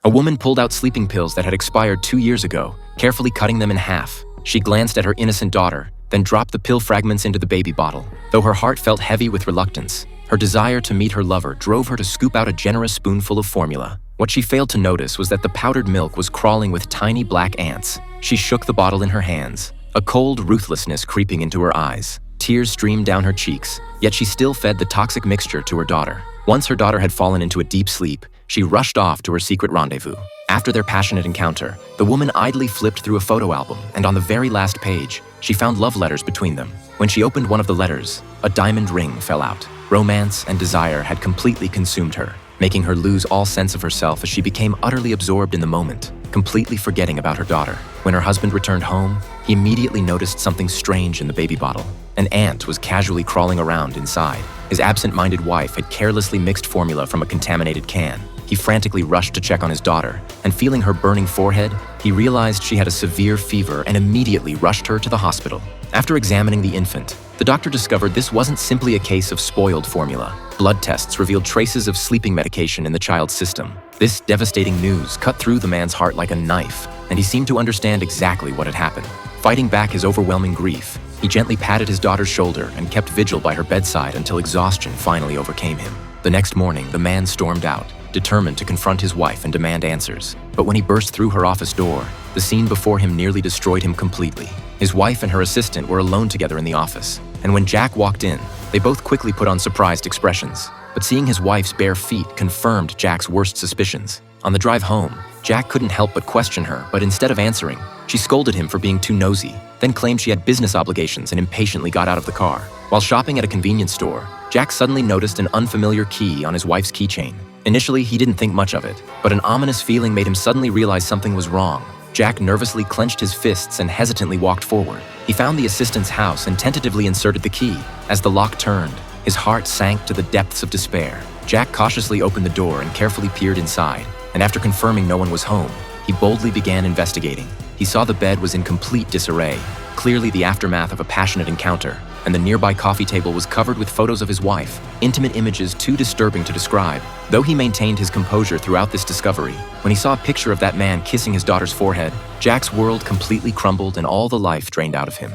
A woman pulled out sleeping pills that had expired 2 years ago, carefully cutting them in half. She glanced at her innocent daughter, then dropped the pill fragments into the baby bottle. Though her heart felt heavy with reluctance, her desire to meet her lover drove her to scoop out a generous spoonful of formula. What she failed to notice was that the powdered milk was crawling with tiny black ants. She shook the bottle in her hands, a cold ruthlessness creeping into her eyes. Tears streamed down her cheeks, yet she still fed the toxic mixture to her daughter. Once her daughter had fallen into a deep sleep, she rushed off to her secret rendezvous. After their passionate encounter, the woman idly flipped through a photo album, and on the very last page, she found love letters between them. When she opened one of the letters, a diamond ring fell out. Romance and desire had completely consumed her, making her lose all sense of herself as she became utterly absorbed in the moment, completely forgetting about her daughter. When her husband returned home, he immediately noticed something strange in the baby bottle. An ant was casually crawling around inside. His absent-minded wife had carelessly mixed formula from a contaminated can. He frantically rushed to check on his daughter, and feeling her burning forehead, he realized she had a severe fever and immediately rushed her to the hospital. After examining the infant, the doctor discovered this wasn't simply a case of spoiled formula. Blood tests revealed traces of sleeping medication in the child's system. This devastating news cut through the man's heart like a knife, and he seemed to understand exactly what had happened. Fighting back his overwhelming grief, he gently patted his daughter's shoulder and kept vigil by her bedside until exhaustion finally overcame him. The next morning, the man stormed out, determined to confront his wife and demand answers. But when he burst through her office door, the scene before him nearly destroyed him completely. His wife and her assistant were alone together in the office, and when Jack walked in, they both quickly put on surprised expressions. But seeing his wife's bare feet confirmed Jack's worst suspicions. On the drive home, Jack couldn't help but question her, but instead of answering, she scolded him for being too nosy, then claimed she had business obligations and impatiently got out of the car. While shopping at a convenience store, Jack suddenly noticed an unfamiliar key on his wife's keychain. Initially, he didn't think much of it, but an ominous feeling made him suddenly realize something was wrong. Jack nervously clenched his fists and hesitantly walked forward. He found the assistant's house and tentatively inserted the key. As the lock turned, his heart sank to the depths of despair. Jack cautiously opened the door and carefully peered inside, and after confirming no one was home, he boldly began investigating. He saw the bed was in complete disarray, clearly the aftermath of a passionate encounter, and the nearby coffee table was covered with photos of his wife, intimate images too disturbing to describe. Though he maintained his composure throughout this discovery, when he saw a picture of that man kissing his daughter's forehead, Jack's world completely crumbled and all the life drained out of him.